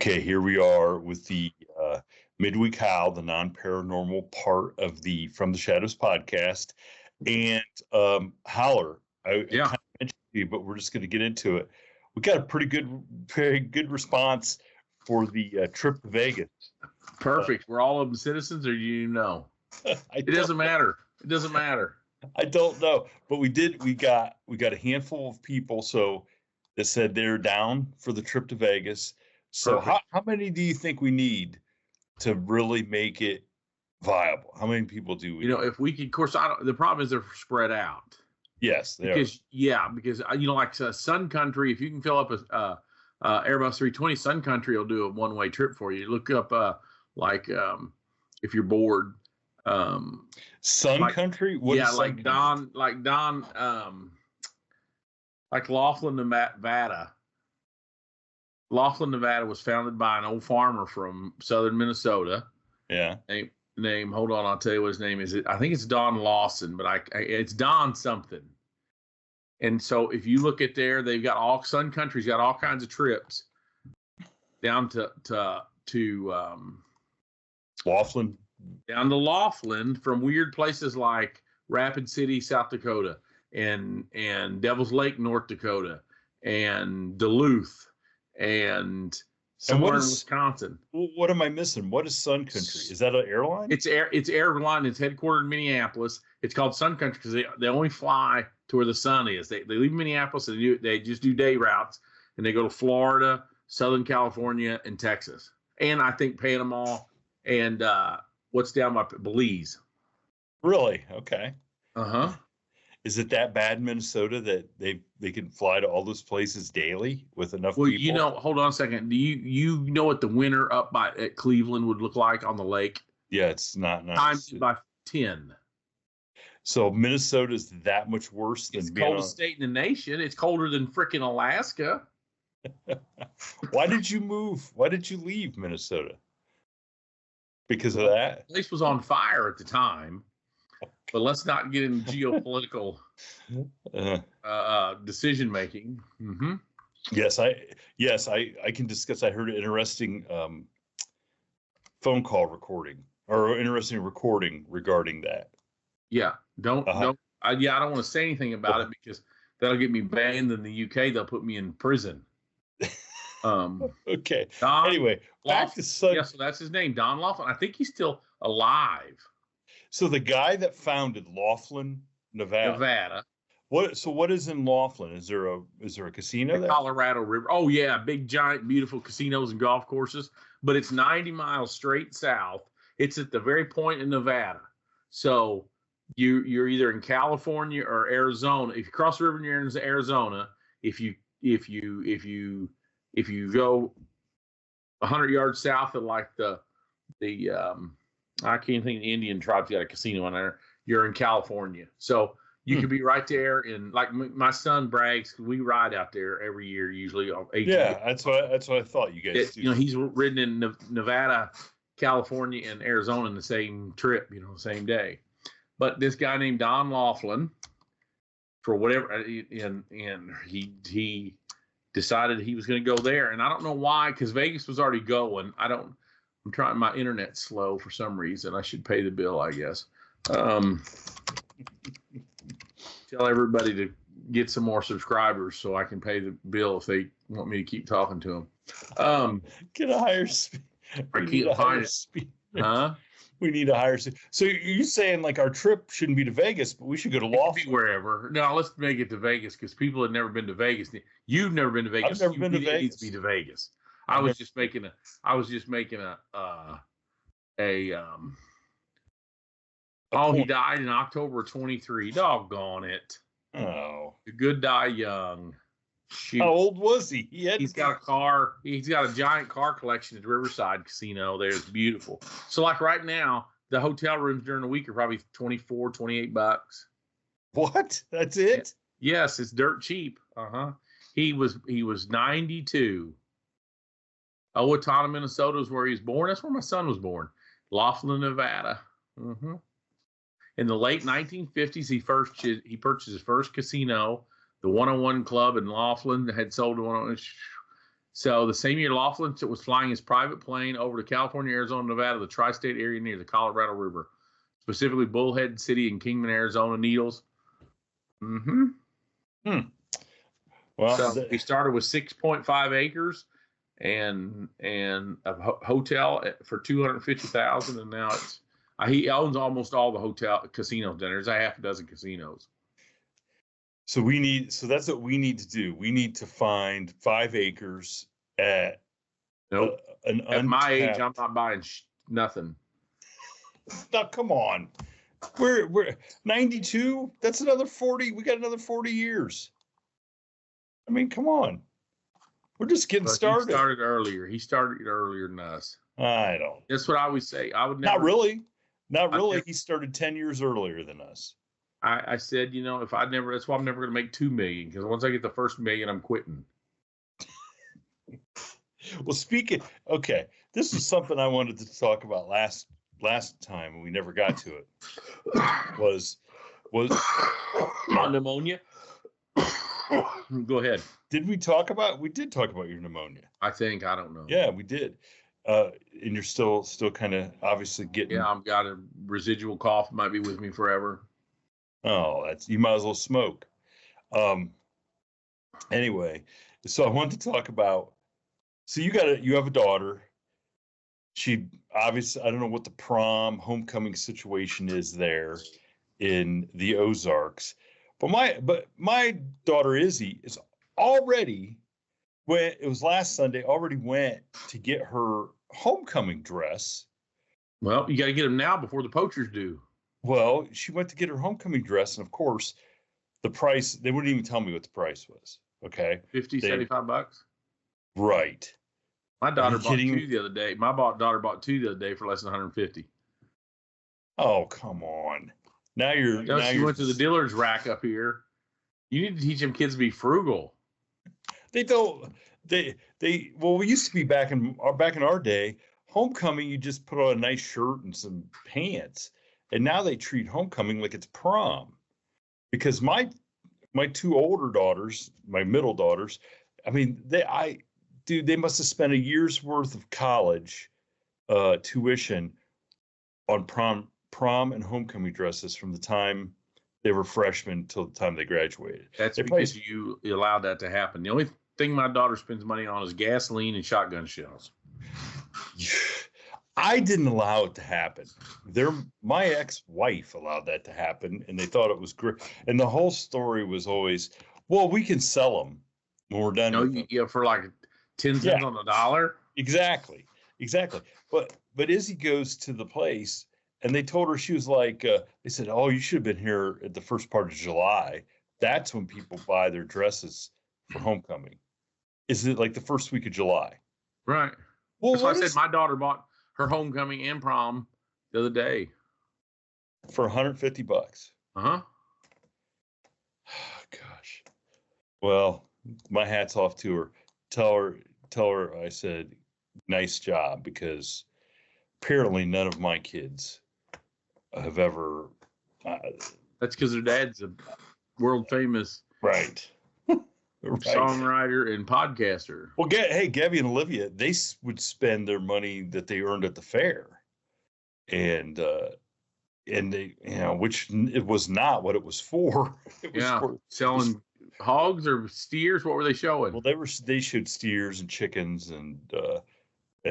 Okay, here we are with the Midweek Howl, the non-paranormal part of the From the Shadows podcast. And Howler, I kind of mentioned to you, but we're just going to get into it. We got a very good response for the trip to Vegas. Perfect. We're all of them citizens, or it doesn't matter. It doesn't matter. I don't know, but we got a handful of people that said they're down for the trip to Vegas. So how many do you think we need to really make it viable? How many people do we? If we could, of course, the problem is they're spread out. Yes, because like Sun Country, if you can fill up a Airbus 320, Sun Country will do a one-way trip for you. Look up if you're bored. Sun Country? What is Sun Country? Like Laughlin, Nevada. Laughlin, Nevada was founded by an old farmer from southern Minnesota. Yeah. Name, hold on, I'll tell you what his name is. I think it's Don Lawson, but it's Don something. And so if you look at there, they've got Sun Country's got all kinds of trips down to Laughlin. Down to Laughlin from weird places like Rapid City, South Dakota, and Devil's Lake, North Dakota, and Duluth, and somewhere in Wisconsin. What am I missing? What is Sun Country? Is that an airline? It's airline. It's headquartered in Minneapolis. It's called Sun Country because they only fly to where the sun is. They leave Minneapolis and they just do day routes, and they go to Florida, Southern California, and Texas, and I think Panama and what's down by Belize. Really? Okay. Uh-huh. Is it that bad in Minnesota that they can fly to all those places daily with enough people? Well, hold on a second. Do you know what the winter up at Cleveland would look like on the lake? Yeah, it's not nice. Times by 10. So Minnesota's that much worse than it's the coldest state in the nation. It's colder than freaking Alaska. Why did you move? Why did you leave Minnesota? Because of that? The place was on fire at the time. But let's not get into geopolitical decision making. Mm-hmm. Yes, I can discuss. I heard an interesting phone call recording or interesting recording regarding that. Yeah, I don't want to say anything about it because that'll get me banned in the UK. They'll put me in prison. Okay. Anyway, back to Sun. Yeah, so that's his name, Don Laughlin. I think he's still alive. So the guy that founded Laughlin, Nevada. What is in Laughlin? Is there a casino there? Colorado River. Oh yeah, big giant beautiful casinos and golf courses, but it's 90 miles straight south. It's at the very point in Nevada. So you're either in California or Arizona. If you cross the river and you're in Arizona, if you go 100 yards south of like the I can't think the Indian tribe's got a casino on there. You're in California. So you could be right there. And like my son brags, we ride out there every year, usually. That's what I thought you guys do. He's ridden in Nevada, California, and Arizona in the same trip, the same day. But this guy named Don Laughlin, for whatever, and he decided he was going to go there. And I don't know why, because Vegas was already going. I'm trying, my internet's slow for some reason. I should pay the bill, I guess. Tell everybody to get some more subscribers so I can pay the bill if they want me to keep talking to them. Get a higher speed. I can't find it. Huh? We need a higher speed. So you're saying like our trip shouldn't be to Vegas, but we should go to Laughlin. Wherever. No, let's make it to Vegas because people have never been to Vegas. You've never been to Vegas. I've never been to Vegas. Needs to be to Vegas. I was just making a he died in October 23. Doggone it. Oh. The good die young. Shoot. How old was he? He's got a car. He's got a giant car collection at the Riverside Casino. There, it's beautiful. So like right now, the hotel rooms during the week are probably $24, $28. What? That's it? Yes, it's dirt cheap. Uh-huh. He was 92. Owatonna, Minnesota is where he was born. That's where my son was born. Laughlin, Nevada. Mm-hmm. In the late 1950s, he purchased his first casino, the 101 Club in Laughlin, that had sold to So the same year, Laughlin was flying his private plane over to California, Arizona, Nevada, the tri-state area near the Colorado River, specifically Bullhead City and Kingman, Arizona, Needles. Mm-hmm. Well, so he started with 6.5 acres and a hotel for $250,000, and now he owns almost all the hotel casinos. There's a half a dozen casinos. So that's what we need to do. We need to find 5 acres at at my age. I'm not buying nothing. Now, come on. We're 92. That's another 40. We got another 40 years. I mean, come on. We're just getting started. He started earlier than us. I don't. That's what I always say. I would never. Not really. He started 10 years earlier than us. I said, that's why I'm never going to make $2 million, because once I get the first $1 million, I'm quitting. Well, okay, this is something I wanted to talk about last time, and we never got to it. Was pneumonia? Go ahead. We did talk about your pneumonia. I think, I don't know. Yeah, we did. And you're still kind of obviously getting. Yeah, I've got a residual cough. Might be with me forever. Oh, you might as well smoke. Anyway, so I wanted to talk about. So you have a daughter. She obviously, I don't know what the prom homecoming situation is there in the Ozarks, but my daughter Izzy is already, when it was last Sunday, already went to get her homecoming dress. Well, you got to get them now before the poachers do. Well, she went to get her homecoming dress, and of course, the price, they wouldn't even tell me what the price was. Okay. $75. Right. My daughter bought 2 the other day. Daughter bought 2 the other day for less than $150. Oh, come on. Now she went to the dealer's rack up here. You need to teach them kids to be frugal. They don't. Well, we used to be back in our day, homecoming, you just put on a nice shirt and some pants. And now they treat homecoming like it's prom. Because my 2 older daughters, my middle daughters, I mean, they must have spent a year's worth of college tuition on prom and homecoming dresses from the time they were freshmen till the time they graduated. That's because you allowed that to happen. The only thing my daughter spends money on is gasoline and shotgun shells. I didn't allow it to happen. My ex-wife allowed that to happen, and they thought it was great. And the whole story was always, well, we can sell them when we're done with them. Yeah, for like 10 cents on the dollar. Exactly. But Izzy goes to the place, and they told her, she was like, they said, oh, you should have been here at the first part of July. That's when people buy their dresses for homecoming. Is it like the first week of July? Right. Well, that's why I said my daughter bought her homecoming and prom the other day for $150. Uh-huh. Oh, gosh. Well, my hat's off to her. Tell her I said, nice job, because apparently none of my kids have ever. That's because their dad's a world famous right songwriter and podcaster. Well, hey, Gabby and Olivia, they would spend their money that they earned at the fair, and they, which it was not what it was for. It was for selling hogs or steers. What were they showing? Well, they showed steers and chickens and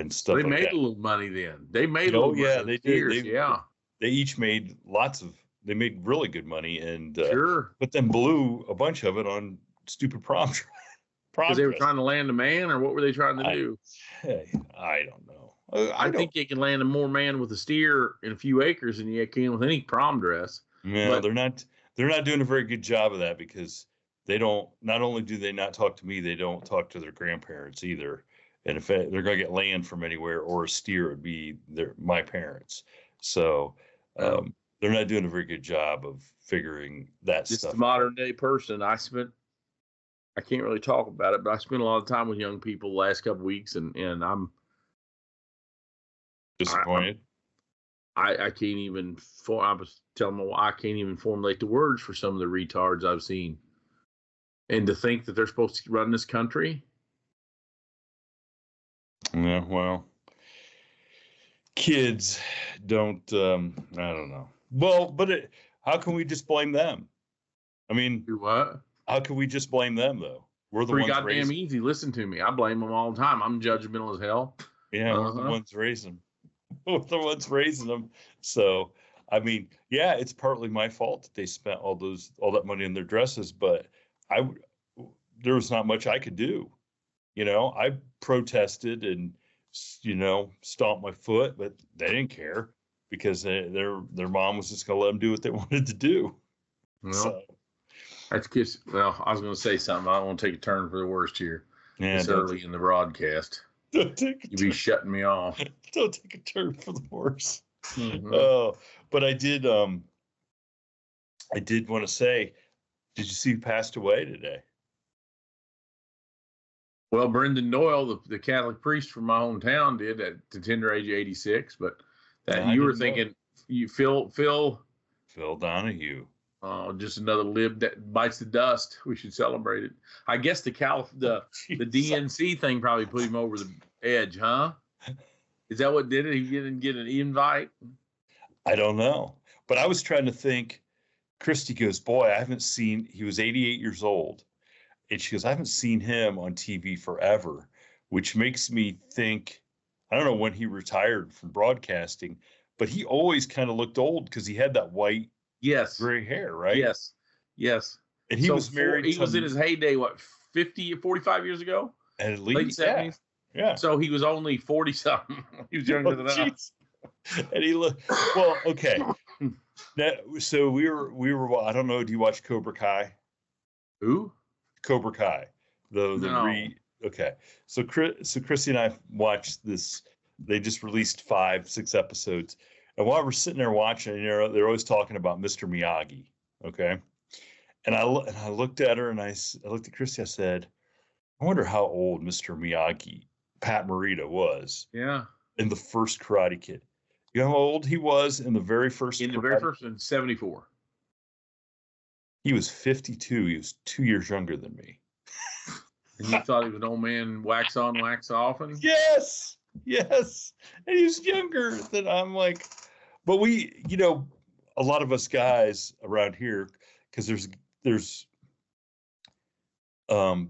stuff. They made a little money then. They made a little money. They did. They each made they made really good money, and sure, but then blew a bunch of it on stupid prom. Because they were trying to land a man, or what were they trying to do? Hey, I don't know. I think you can land a more man with a steer in a few acres than you can with any prom dress. Yeah, they're not doing a very good job of that, because they don't. Not only do they not talk to me, they don't talk to their grandparents either. And if they're going to get land from anywhere or a steer, it would be my parents. So they're not doing a very good job of figuring that stuff. Just a modern day person. I can't really talk about it, but I spent a lot of time with young people the last couple of weeks, and I'm disappointed. I can't even. I was telling them I can't even formulate the words for some of the retards I've seen, and to think that they're supposed to run this country. Yeah, well, kids don't, I don't know. Well, but how can we just blame them? I mean, Do what? how can we just blame them, though? We're the Pretty ones goddamn raising. easy. Listen to me. I blame them all the time. I'm judgmental as hell. Yeah, we're the ones raising them. We're the ones raising them. So, I mean, yeah, it's partly my fault that they spent all that money in their dresses, but I, there was not much I could do. I protested and, stomped my foot, but they didn't care because their mom was just going to let them do what they wanted to do. Well, so, that's kiss. Well, I was going to say something. I don't want to take a turn for the worst here. yeah, It's early in the broadcast. You'd be shutting me off. Don't take a turn for the worse. Mm-hmm. Oh, but I did want to say, did you see who passed away today? Well, Brendan Doyle, the Catholic priest from my hometown, did at the tender age of 86. But that you were thinking, Phil Donahue. Oh, just another lib that bites the dust. We should celebrate it. I guess the DNC thing probably put him over the edge, huh? Is that what did it? He didn't get an invite? I don't know. But I was trying to think. Christy goes, boy, he was 88 years old. And she goes, I haven't seen him on TV forever, which makes me think, I don't know when he retired from broadcasting, but he always kind of looked old because he had that white, gray hair, right? Yes. And he was married. He was in his heyday, 45 years ago? At least, late 70s? Yeah. So he was only 40-something. He was younger than us. And he looked, well, okay. So we were, I don't know, do you watch Cobra Kai? Who? Cobra Kai. Okay. So Christy and I watched this. They just released 5-6 episodes. And while we're sitting there watching, they're always talking about Mr. Miyagi. Okay. And I looked at her and I looked at Christy. I said, I wonder how old Mr. Miyagi, Pat Morita, was. Yeah. In the first Karate Kid. You know how old he was in the very first? In 74. He was 52. He was 2 years younger than me. And you thought he was an old man, wax on, wax off? Yes. And he was younger than I'm like, but we, a lot of us guys around here, because there's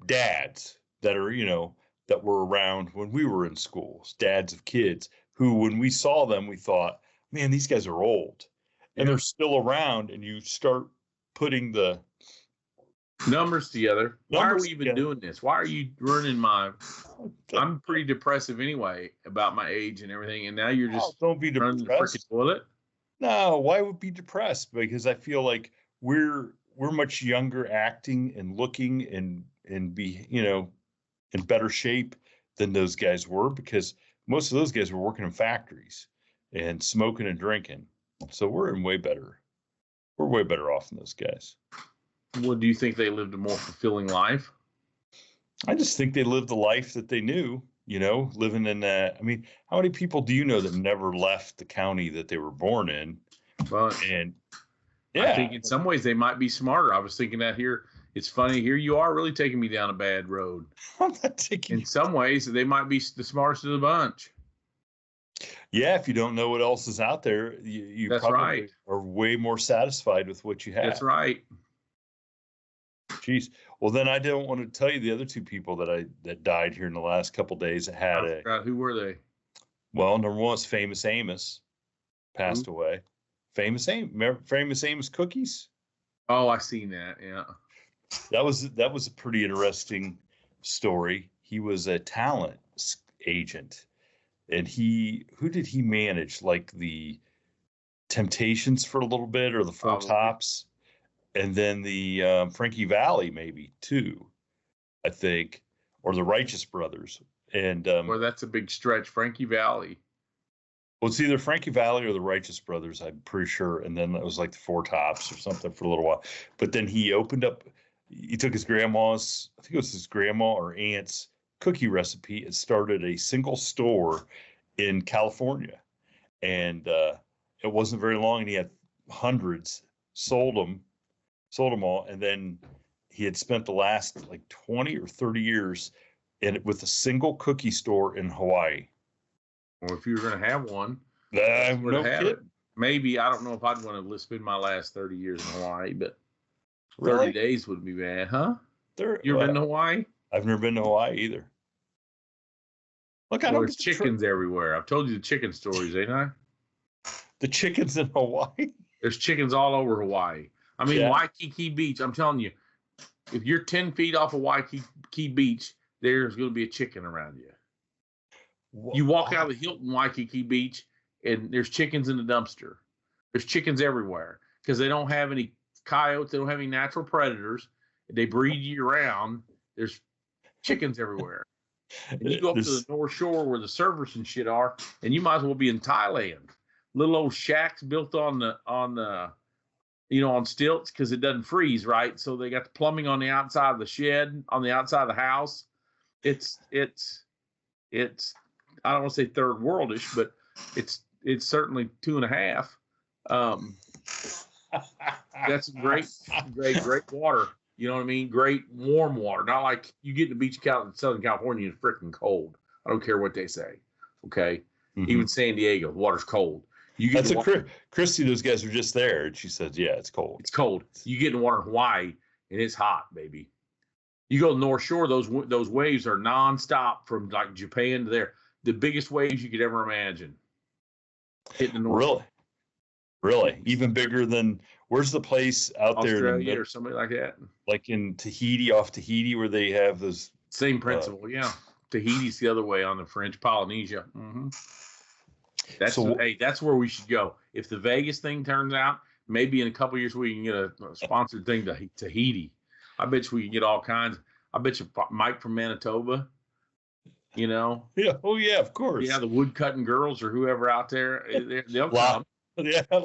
dads that are, that were around when we were in schools, dads of kids who, when we saw them, we thought, man, these guys are old. And they're still around, and you start putting the numbers together. Why are we even doing this? Why are you ruining I'm pretty depressive anyway about my age and everything, and now you're just don't be depressed. The freaking toilet. No, why would be depressed? Because I feel like we're much younger acting and looking and be, in better shape than those guys were, because most of those guys were working in factories and smoking and drinking. So we're way better off than those guys. Well, do you think they lived a more fulfilling life? I just think they lived the life that they knew, living in that. I mean, how many people do you know that never left the county that they were born in? Well, and I think in some ways they might be smarter. I was thinking that here. It's funny. Here you are really taking me down a bad road. I'm not taking. In some ways, they might be the smartest of the bunch. Yeah, if you don't know what else is out there, you That's probably right. are way more satisfied with what you have. That's right. Jeez. Well, then I don't want to tell you the other two people that died here in the last couple of days that had who were they? Well, number one is Famous Amos, passed away. Famous Amos Cookies. Oh, I seen that. Yeah. That was a pretty interesting story. He was a talent agent, and who did he manage? Like the Temptations for a little bit, or the Four Tops, and then the Frankie Valli maybe too, I think, or the Righteous Brothers. And well, that's a big stretch. Frankie Valli. Well, it's either Frankie Valli or the Righteous Brothers, I'm pretty sure. And then it was like the Four Tops or something for a little while. But then he took his grandma's, I think it was his grandma or aunt's cookie recipe, and started a single store in California. And it wasn't very long, and he had hundreds, sold them all. And then he had spent the last like 20 or 30 years and with a single cookie store in Hawaii. Well, if you were going to have one, No kidding. Maybe, I don't know if I'd want to spend my last 30 years in Hawaii, but 30 Really? days would be bad, huh? You ever Well, been to Hawaii? I've never been to Hawaii either. Look, There's chickens everywhere. I've told you the chicken stories, ain't I? The chickens in Hawaii? There's chickens all over Hawaii. I mean, Yeah. Waikiki Beach, I'm telling you, if you're 10 feet off of Waikiki Beach, there's going to be a chicken around you. You walk out of the Hilton Waikiki Beach, and there's chickens in the dumpster. There's chickens everywhere because they don't have any coyotes. They don't have any natural predators. They breed year-round. There's chickens everywhere. And you go up to the North Shore where the servers and shit are, and you might as well be in Thailand. Little old shacks built on stilts because it doesn't freeze, right? So they got the plumbing on the outside of the shed, on the outside of the house. It's I don't want to say third worldish, but it's certainly 2.5. That's great water. You know what I mean? Great warm water. Not like you get to the beach in Southern California and it's freaking cold. I don't care what they say. Okay. Mm-hmm. Even San Diego, the water's cold. Christy, those guys were just there, and she said, "Yeah, it's cold. It's cold. You get in the water in Hawaii, and it's hot, baby. You go to North Shore; those waves are nonstop from like Japan to there. The biggest waves you could ever imagine. Hitting the North Shore. Really, even bigger than where's the place out Australia there? Or something like that. Like in Tahiti, off Tahiti, where they have those same principle. Yeah, Tahiti's the other way on the French Polynesia. Mm-hmm. That's where we should go. If the Vegas thing turns out, maybe in a couple of years we can get a sponsored thing to Tahiti. I bet you we can get all kinds. I bet you Mike from Manitoba, you know. Yeah. Oh yeah, of course. Yeah, the woodcutting girls or whoever out there, they'll come. Yeah. I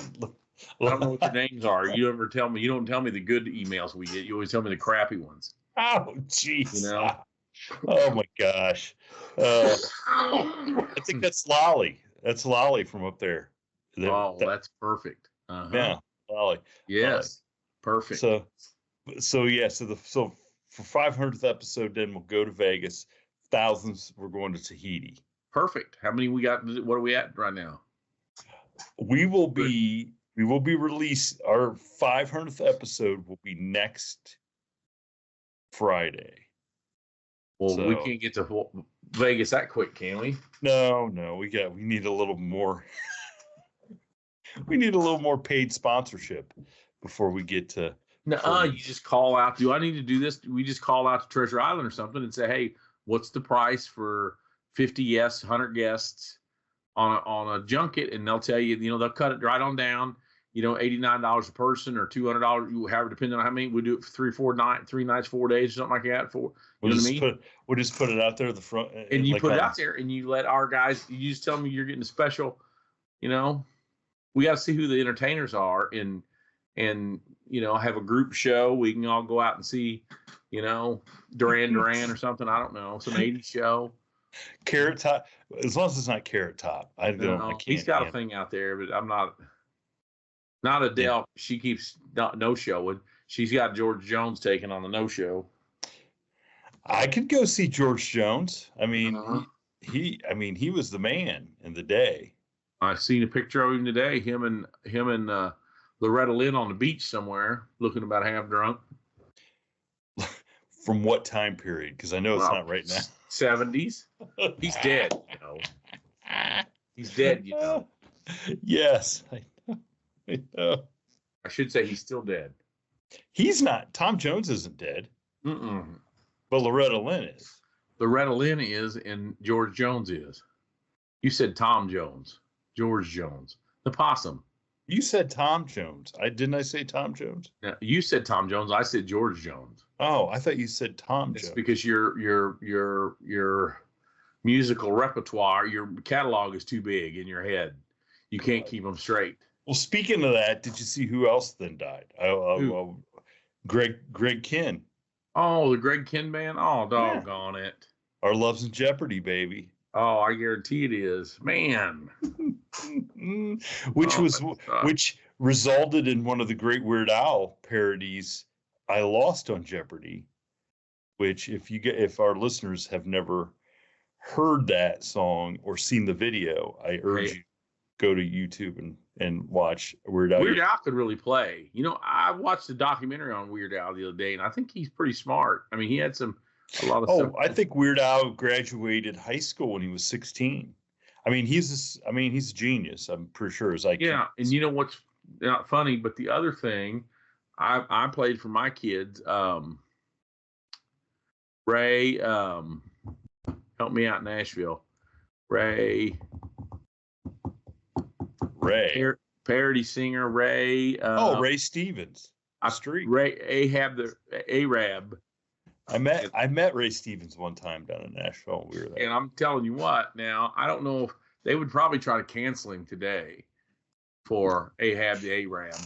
don't know what their names are. You never tell me. You don't tell me the good emails we get. You always tell me the crappy ones. Oh, jeez. You know. Oh my gosh. I think that's Lolly. That's Lolly from up there. That's perfect. Uh-huh. Yeah, Lolly. Yes, perfect. So for 500th episode, then we'll go to Vegas. Thousands, we're going to Tahiti. Perfect. How many we got? What are we at right now? We will be released. Our 500th episode will be next Friday. Well, we can't get to Vegas that quick, can we? No, we need a little more. We need a little more paid sponsorship before we get to. No, you just call out. Do I need to do this? We just call out to Treasure Island or something and say, "Hey, what's the price for 50 guests, 100 guests on a junket?" And they'll tell you, they'll cut it right on down. $89 a person or $200, however, depending on how many. We do it for 3 nights, 4 days, or something like that. We'll just put it out there at the front. And you put it out there, and you let our guys. You just tell me you're getting a special. We got to see who the entertainers are, and have a group show. We can all go out and see, Duran Duran or something. I don't know, some 80s show. Carrot Top, as long as it's not Carrot Top. I can't. He's got a thing out there, but I'm not. Not Adele. Yeah. She keeps no showing. She's got George Jones taking on the no show. I could go see George Jones. I mean, he was the man in the day. I seen a picture of him today. Him and Loretta Lynn on the beach somewhere, looking about half drunk. From what time period? Because I know it's not right now. 70s. He's dead. He's dead. Yes. I should say he's still dead. He's not. Tom Jones isn't dead. Mm-mm. But Loretta Lynn is. Loretta Lynn is, and George Jones is. You said Tom Jones. George Jones. The possum. You said Tom Jones. Didn't I say Tom Jones? No, you said Tom Jones. I said George Jones. Oh, I thought you said Tom Jones. It's because your musical repertoire, your catalog is too big in your head. You can't keep them straight. Well, speaking of that, did you see who else then died? Greg Kihn. Oh, the Greg Kihn band? Oh, doggone it. Our Love's in Jeopardy, baby. Oh, I guarantee it is. Man. Which resulted in one of the great Weird Al parodies, I Lost on Jeopardy. which if our listeners have never heard that song or seen the video, I urge you go to YouTube and watch Weird Al. Weird Al could really play. I watched a documentary on Weird Al the other day, and I think he's pretty smart. I mean, he had a lot of stuff. I think Weird Al graduated high school when he was 16. I mean, he's a genius. I'm pretty sure. Yeah, and you know what's not funny, but the other thing, I played for my kids. Ray, help me out, Nashville. Ray, parody singer Ray. Ray Stevens. Ray Arab. I met Ray Stevens one time down in Nashville. We were there. And I'm telling you what, now I don't know if they would probably try to cancel him today for Ahab the Arab.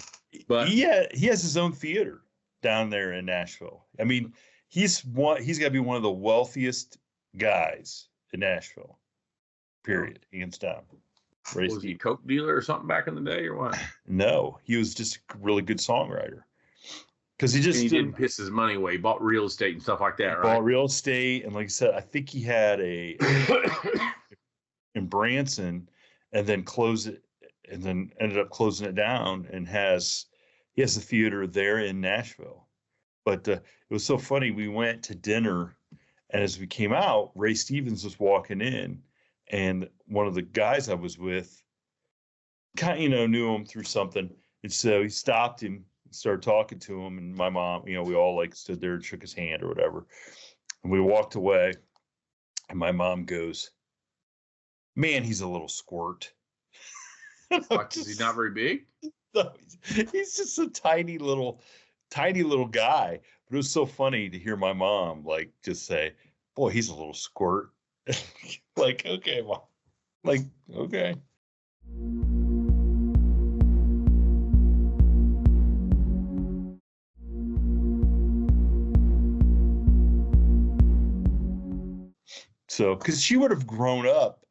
But he has his own theater down there in Nashville. I mean, he's got to be one of the wealthiest guys in Nashville. Period. Hands down. Was he a coke dealer or something back in the day, or what? No, he was just a really good songwriter. Because he didn't piss his money away. He bought real estate and stuff like that, right? Bought real estate, and like I said, I think he had in Branson, and then closed it, and then ended up closing it down, and he has a theater there in Nashville. But it was so funny. We went to dinner, and as we came out, Ray Stevens was walking in, and one of the guys I was with, kind of, knew him through something, and so he stopped him, started talking to him, and my mom, we all stood there and shook his hand or whatever, and we walked away, and my mom goes, "Man, he's a little squirt." Is he not very big? No, he's just a tiny little guy. But it was so funny to hear my mom just say, "Boy, he's a little squirt." Okay, Mom. Okay. So, because she would have grown up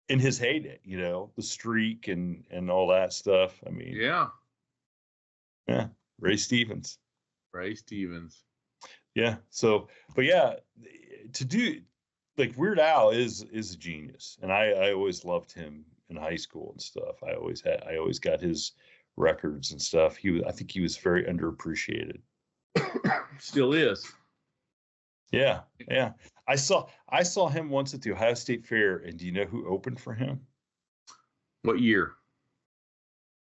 in his heyday, the streak and all that stuff. I mean, yeah, Ray Stevens. Yeah. So, but yeah, to do Weird Al is a genius, and I always loved him in high school and stuff. I always got his records and stuff. I think he was very underappreciated. Still is. Yeah. I saw him once at the Ohio State Fair, and do you know who opened for him? What year?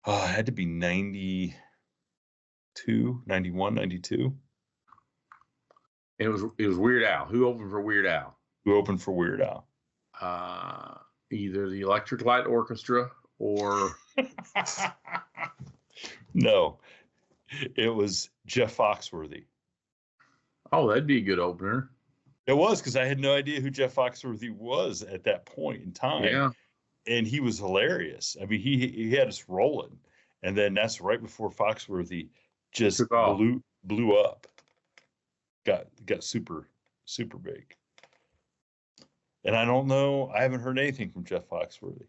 It had to be 92, 91, 92. It was Weird Al. Who opened for Weird Al? Who opened for Weird Al? Either the Electric Light Orchestra or no, it was Jeff Foxworthy. Oh, that'd be a good opener. It was, because I had no idea who Jeff Foxworthy was at that point in time. Yeah. And he was hilarious. I mean, he had us rolling. And then that's right before Foxworthy just blew up. Got super, super big. And I don't know, I haven't heard anything from Jeff Foxworthy.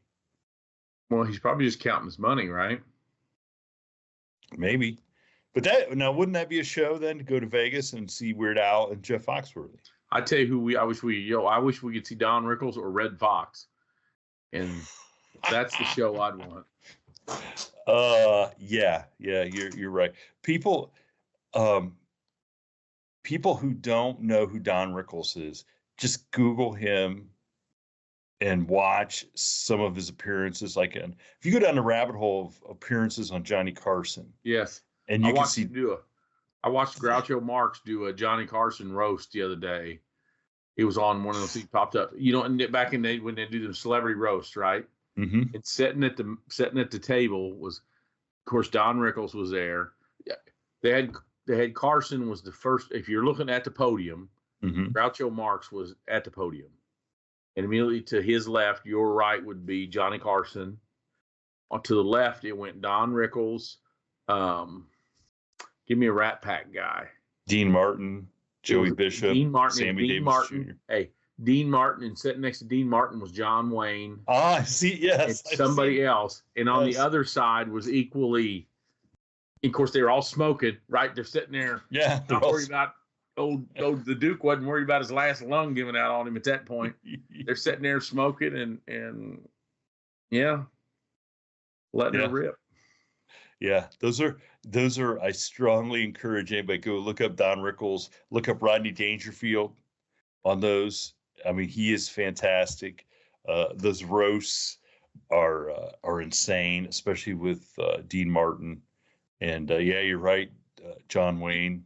Well, he's probably just counting his money, right? Maybe. But wouldn't that be a show then, to go to Vegas and see Weird Al and Jeff Foxworthy? I tell you I wish we could see Don Rickles or Red Fox. And that's the show I'd want. Yeah, you're right. People who don't know who Don Rickles is, just Google him and watch some of his appearances. If you go down the rabbit hole of appearances on Johnny Carson. Yes. And you can see. I watched Groucho Marx do a Johnny Carson roast the other day. It was on one of those things popped up. And back in the day when they do the celebrity roast, right? Mm-hmm. And sitting at the table was, of course, Don Rickles was there. They had Carson was the first. If you're looking at the podium, mm-hmm. Groucho Marx was at the podium, and immediately to his left, your right would be Johnny Carson. To the left, it went Don Rickles. Give me a Rat Pack guy. Dean Martin, Joey Bishop, Sammy Davis Jr. Hey, Dean Martin, and sitting next to Dean Martin was John Wayne. I see. Yes, and somebody else, and on the other side was equally. Of course, they were all smoking. Right, they're sitting there. Yeah, not worried about the Duke wasn't worried about his last lung giving out on him at that point. They're sitting there smoking and yeah, letting her rip. Yeah, those are. I strongly encourage anybody go look up Don Rickles, look up Rodney Dangerfield on those. I mean, he is fantastic. Those roasts are insane, especially with Dean Martin. And yeah, you're right. John Wayne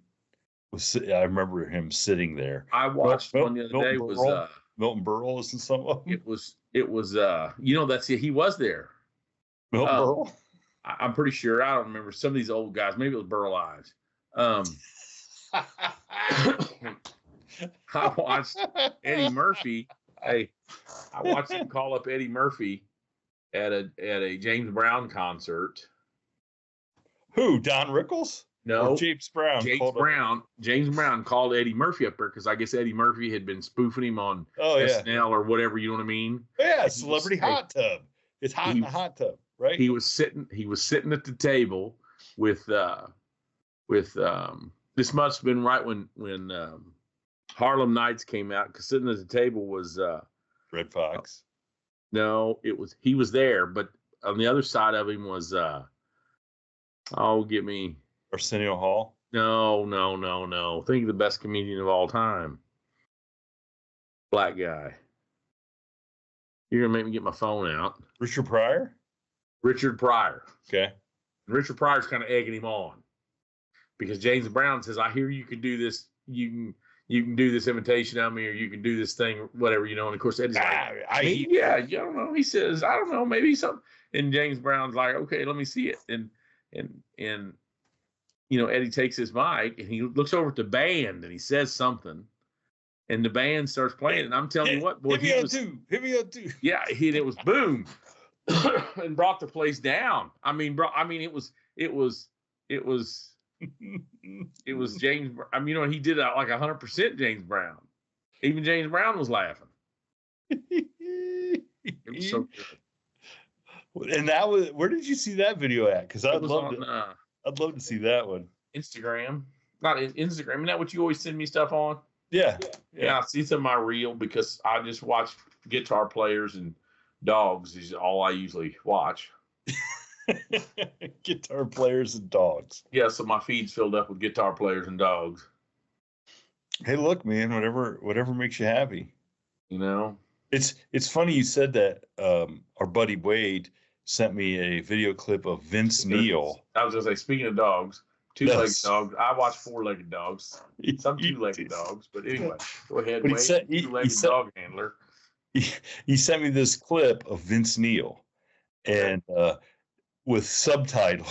I remember him sitting there. I watched one the other day. Was Milton Berle is in some of them. It was that's it. He was there. Milton Berle. I'm pretty sure. I don't remember some of these old guys. Maybe it was Burl Ives. I watched Eddie Murphy. Hey, I watched him call up Eddie Murphy at a James Brown concert. Who? Don Rickles? No, or James Brown. James Brown called Eddie Murphy up there because I guess Eddie Murphy had been spoofing him on SNL or whatever. You know what I mean? Yeah, Celebrity Hot Tub. It's hot in the hot tub, right? He was sitting at the table with this must have been right when Harlem Nights came out, because sitting at the table was Red Fox. No, he was there, but on the other side of him was give me Arsenio Hall. No. Think of the best comedian of all time. Black guy. You're gonna make me get my phone out. Richard Pryor. Okay. And Richard Pryor's kind of egging him on because James Brown says, "I hear you can do this. You can do this imitation of me, or you can do this thing, whatever, And of course, Eddie's like, I don't know. He says, I don't know, maybe something. And James Brown's like, okay, let me see it. And Eddie takes his mic and he looks over at the band and he says something, and the band starts playing. And I'm telling you what, boy, hit me on two. Yeah, it was boom, and brought the place down. I mean, it was James. I mean, he did like 100% James Brown. Even James Brown was laughing. It was so good. And that was, where did you see that video at? Because I'd love to see that one. Instagram, not Instagram. Isn't that what you always send me stuff on? Yeah. I see some of my reel because I just watch guitar players and dogs is all I usually watch. Guitar players and dogs. Yeah, so my feed's filled up with guitar players and dogs. Hey, look, man, whatever makes you happy. It's funny you said that. Our buddy Wade sent me a video clip of Vince Neil. I was gonna say, speaking of dogs, two-legged dogs. I watch four-legged dogs. Some two-legged dogs, but anyway, go ahead. Wade, two-legged dog handler. He sent me this clip of Vince Neil, and with subtitle,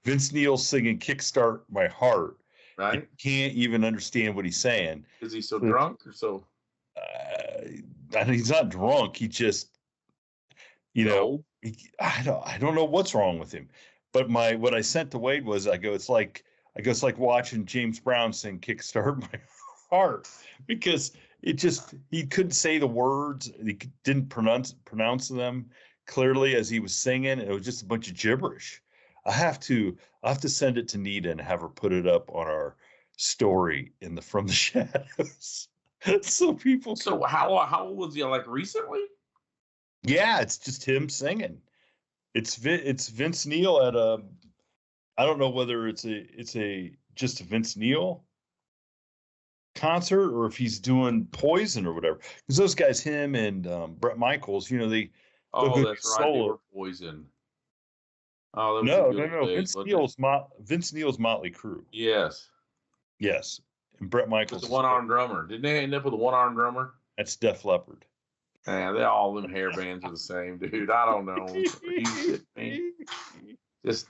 Vince Neil singing "Kickstart My Heart." Right. You can't even understand what he's saying. Is he so drunk or so? He's not drunk. He just, I don't know what's wrong with him. But what I sent to Wade was, it's like watching James Brown sing "Kickstart My Heart," because he couldn't say the words. He didn't pronounce them clearly as he was singing. It was just a bunch of gibberish. I'll have to send it to Nita and have her put it up on our story in the From the Shadows. So people. So how old was he? Like recently? Yeah, it's just him singing. It's Vince Neil at I don't know whether it's just a Vince Neil concert or if he's doing Poison or whatever. Because those guys, him and Bret Michaels, they. Oh, that's right. They were Poison. Oh, no. Vince Neil's Motley Crue. Yes. And Bret Michaels. The one-armed drummer. Didn't they end up with a one-armed drummer? That's Def Leppard. Man, all them hair bands are the same, dude. I don't know. Just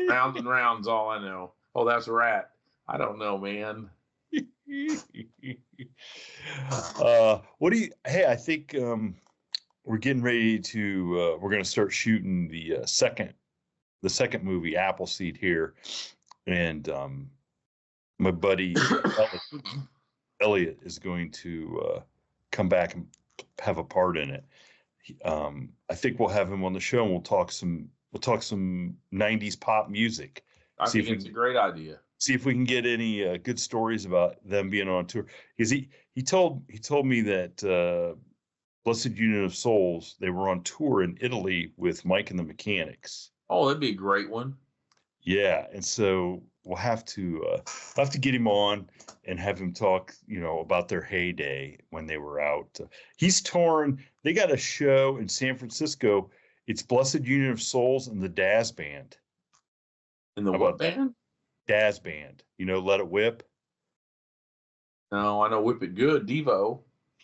rounds and rounds, all I know. Oh, that's a rat. I don't know, man. I think we're getting ready to we're going to start shooting the second movie, Appleseed, here, and my buddy Elliot is going to come back and have a part in it. I think we'll have him on the show and we'll talk some 90s pop music. I think it's a great idea. see if we can get any good stories about them being on tour. Because he told me that Blessed Union of Souls, they were on tour in Italy with Mike and the Mechanics. Oh, that'd be a great one. Yeah, and so we'll have to get him on and have him talk, about their heyday when they were out. He's torn. They got a show in San Francisco. It's Blessed Union of Souls and the Daz Band. And the what band? Daz Band. Let It Whip. No, I know Whip It Good, Devo,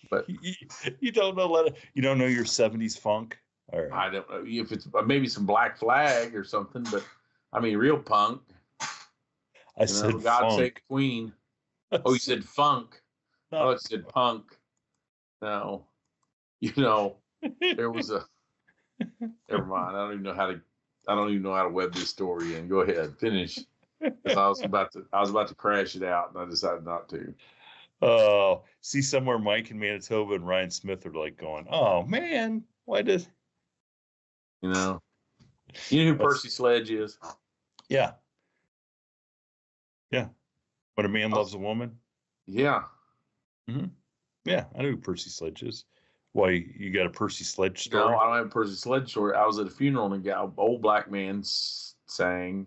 but you don't know you don't know your 70s funk. All right. I don't know if it's maybe some Black Flag or something, but I mean real punk. I said God funk. Save the Queen. Oh, you said funk. No. Oh, it said punk. No, there was a. Never mind. I don't even know how to web this story in. Go ahead, finish. I was about to crash it out, and I decided not to. Oh, see somewhere Mike in Manitoba and Ryan Smith are like going, "Oh man, why did?" You know who Percy Sledge is? Yeah. Yeah. When a man loves a woman. Yeah. Mm-hmm. Yeah, I know who Percy Sledge is. Why, you got a Percy Sledge story? No, I don't have a Percy Sledge story. I was at a funeral and an old black man sang.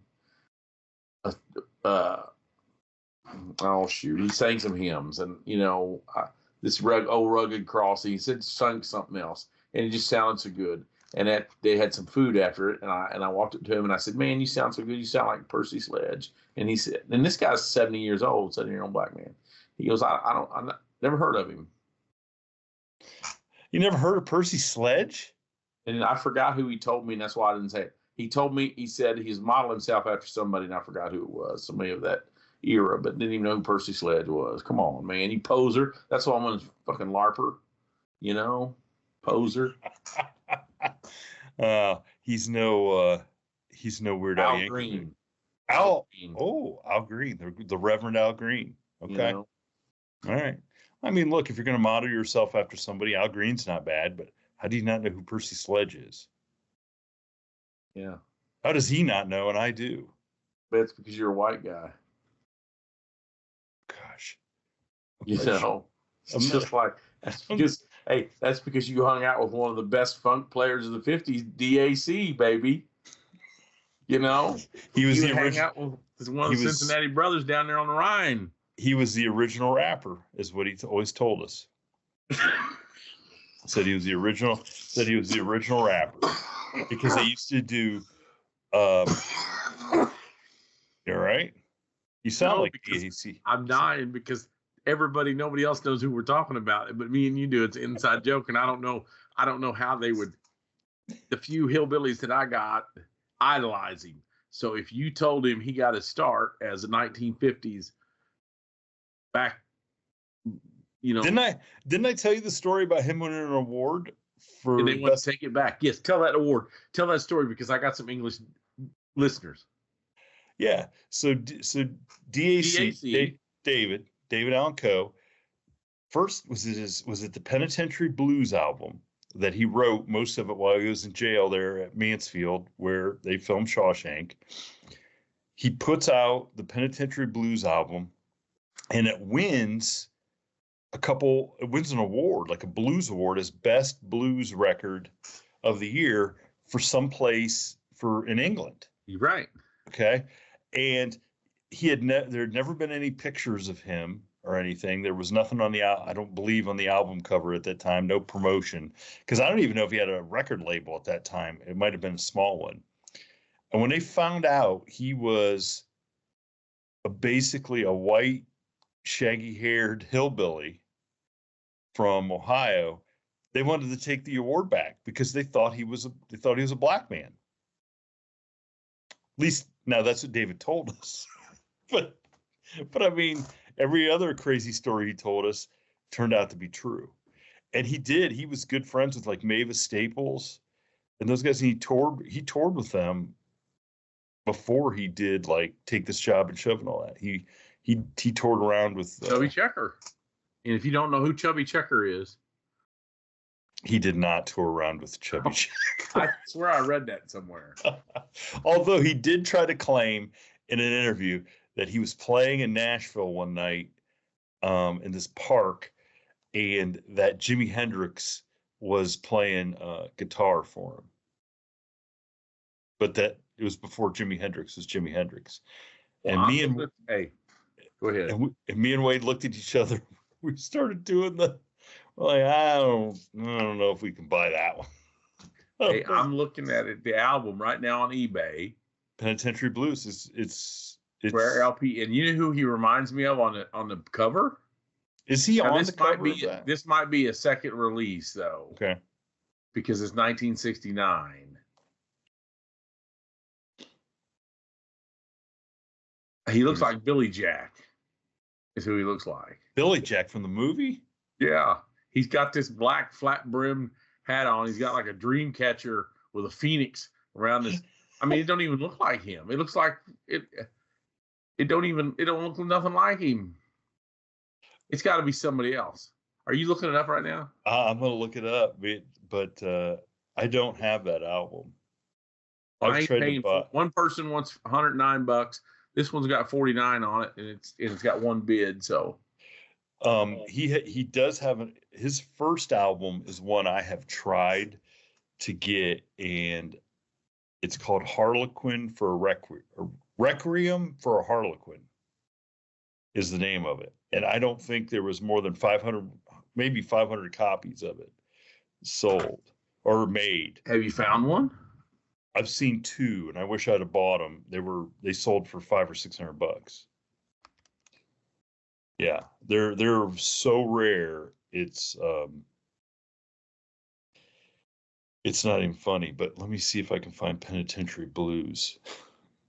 Oh shoot, he sang some hymns, and this old rugged cross. He sung something else, and it just sounded so good. And they had some food after it, and I walked up to him and I said, "Man, you sound so good. You sound like Percy Sledge." And he said, and this guy's 70 years old, 70-year-old black man. He goes, I never heard of him. You never heard of Percy Sledge? And I forgot who he told me, and that's why I didn't say it. He told me, he said he's modeled himself after somebody, and I forgot who it was, somebody of that era, but didn't even know who Percy Sledge was. Come on, man, you poser. That's why I'm a fucking LARPer, poser. He's no Weird Al Yankovic. Green. Al Green, the Reverend Al Green. Okay. All right. I mean, look, if you're going to model yourself after somebody, Al Green's not bad, but how do you not know who Percy Sledge is? Yeah. How does he not know? And I do. But it's because you're a white guy. Gosh. It's just like, that's because you hung out with one of the best funk players of the 50s, DAC, baby. He was the original. Hang out with one of the Cincinnati brothers down there on the Rhine. He was the original rapper, is what he always told us. Said he was the original rapper because they used to do. You're right. You sound like DAC. I'm dying because nobody else knows who we're talking about, but me and you do. It's an inside joke, and I don't know how they would. The few hillbillies that I got idolize him. So if you told him he got his start as a 1950s back, Didn't I tell you the story about him winning an award for? And they want to take it back. Yes, tell that story because I got some English listeners. Yeah. So DAC. David Allan Coe. First was it the Penitentiary Blues album that he wrote, most of it while he was in jail there at Mansfield, where they filmed Shawshank. He puts out the Penitentiary Blues album, and it wins an award, like a blues award, as best blues record of the year for some place in England. You're right. Okay. And there had never been any pictures of him or anything. There was nothing I don't believe on the album cover at that time, no promotion, because I don't even know if he had a record label at that time. It might have been a small one. And when they found out he was basically a white, shaggy-haired hillbilly from Ohio, they wanted to take the award back because they thought he was a black man. At least now that's what David told us. but I mean, every other crazy story he told us turned out to be true. And he was good friends with like Mavis Staples and those guys. And he toured with them before he did like Take This Job and Shove and all that. He toured around with Chubby Checker. And if you don't know who Chubby Checker is, he did not tour around with Chubby Checker. I swear I read that somewhere. Although he did try to claim in an interview that he was playing in Nashville one night in this park, and that Jimi Hendrix was playing guitar for him. But that it was before Jimi Hendrix was Jimi Hendrix. Well, And me and hey, go ahead. and me and Wade looked at each other. We started doing like, I don't know if we can buy that one. Hey, I'm looking at it, the album right now on eBay. Penitentiary Blues it's Rare LP, and you know who he reminds me of on the cover? Is he now, on the cover of that? This might be a second release though. Okay. Because it's 1969. He looks like Billy Jack. Is who he looks like. Billy Jack from the movie? Yeah. He's got this black flat brim hat on. He's got like a dream catcher with a phoenix around his. I mean, it don't even look like him. It looks like it. It don't look nothing like him. It's got to be somebody else. Are you looking it up right now? I'm gonna look it up, but I don't have that album. I've tried to buy. One person wants $109. This one's got 49 on it, and it's got one bid. So, he does have his first album is one I have tried to get, and it's called Harlequin for a Requiem for a Harlequin is the name of it. And I don't think there was more than 500, maybe 500 copies of it sold or made. Have you found one? I've seen two, and I wish I'd have bought them. They sold for $500 or $600. Yeah, they're so rare. It's not even funny. But let me see if I can find Penitentiary Blues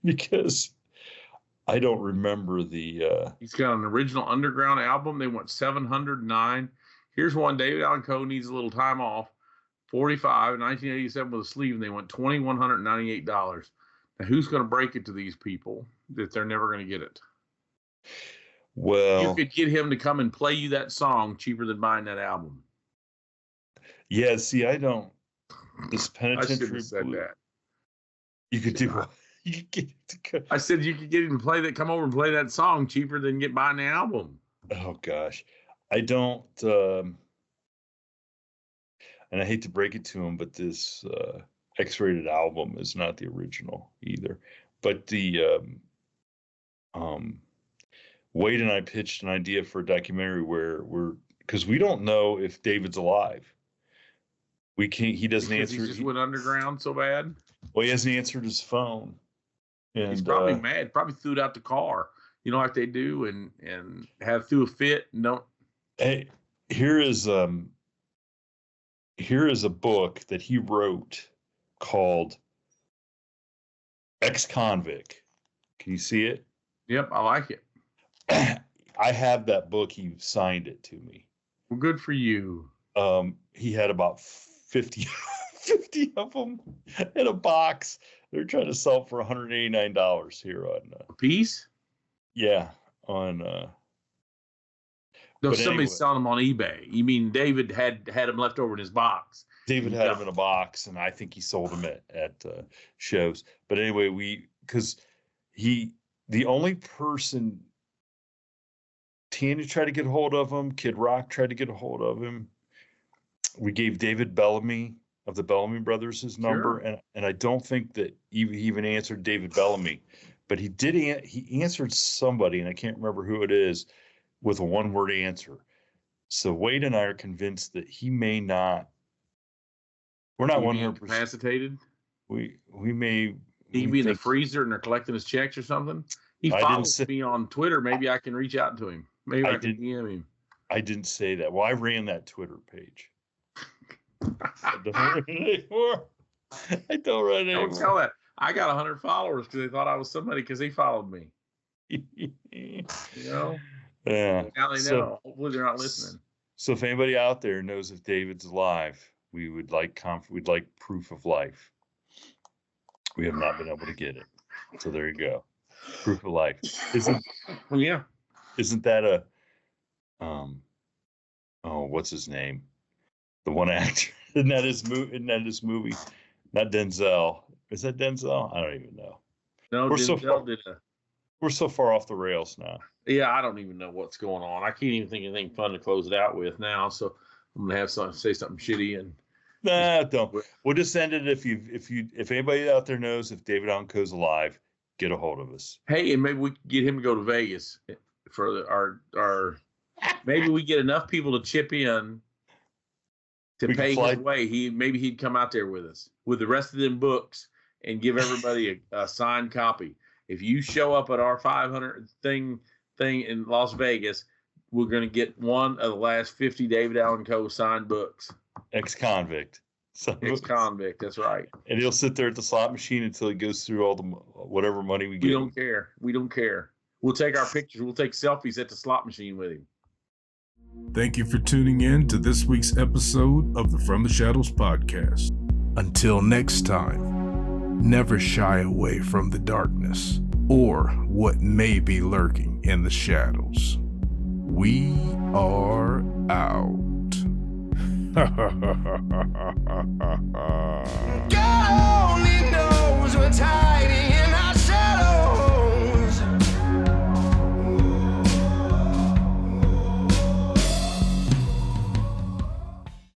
because I don't remember the. He's got an original underground album. They want 709. Here's one. David Allan Coe needs a little time off. 45, 1987 with a sleeve, and they want $2,198. Now, who's going to break it to these people that they're never going to get it? Well, you could get him to come and play you that song cheaper than buying that album. Yeah, see, I don't. This Penitentiary I should have said Blue, that. You could do what? You could get it to I said you could get him to come over and play that song cheaper than buying the album. Oh gosh, I don't. And I hate to break it to him, but this X-rated album is not the original either. But the Wade and I pitched an idea for a documentary because we don't know if David's alive. We can't. He doesn't answer. He just went underground so bad. Well, he hasn't answered his phone. And, he's probably mad. Probably threw it out the car. You know, like they do, and have threw a fit. And don't. Hey, here is a book that he wrote called Ex-Convict. Can you see it? Yep, I like it. I have that book. He signed it to me. Well, good for you. He had about 50 of them in a box. They're trying to sell for $189 here on a piece. Yeah, on. No, somebody's anyway, selling them on eBay. You mean David had them left over in his box? David had them in a box, and I think he sold them at shows. But anyway, the only person, Tanya tried to get a hold of him, Kid Rock tried to get a hold of him. We gave David Bellamy of the Bellamy Brothers his number, sure. and I don't think that he even answered David Bellamy, but he answered somebody, and I can't remember who it is, with a one-word answer. So Wade and I are convinced that he may not. We're not 100% incapacitated. We may. He be in the freezer and they're collecting his checks or something. He follows me on Twitter. Maybe I can reach out to him. Maybe I can DM him. I didn't say that. Well, I ran that Twitter page. I don't run it anymore. Don't tell that. I got 100 followers because they thought I was somebody because he followed me. You know. Yeah. Now they know. Hopefully they're not listening. So if anybody out there knows if David's alive, we would like we'd like proof of life. We have not been able to get it. So there you go. Proof of life. Isn't that a what's his name? The one actor. Isn't that his movie? Not Denzel. Is that Denzel? I don't even know. No, Denzel did We're so far off the rails now. Yeah, I don't even know what's going on. I can't even think of anything fun to close it out with now. So I'm gonna have say something shitty and. Nah, don't. We'll just end it if anybody out there knows if David Onko's alive, get a hold of us. Hey, and maybe we can get him to go to Vegas for our. Maybe we get enough people to chip in to pay his way. Maybe he'd come out there with us with the rest of them books and give everybody a signed copy. If you show up at our 500 thing in Las Vegas, we're going to get one of the last 50 David Allen Coe signed books. Ex-convict. Ex-convict, that's right. And he'll sit there at the slot machine until he goes through all the whatever money we get. We don't care. We don't care. We'll take our pictures. We'll take selfies at the slot machine with him. Thank you for tuning in to this week's episode of the From the Shadows podcast. Until next time, never shy away from the darkness or what may be lurking in the shadows. We are out.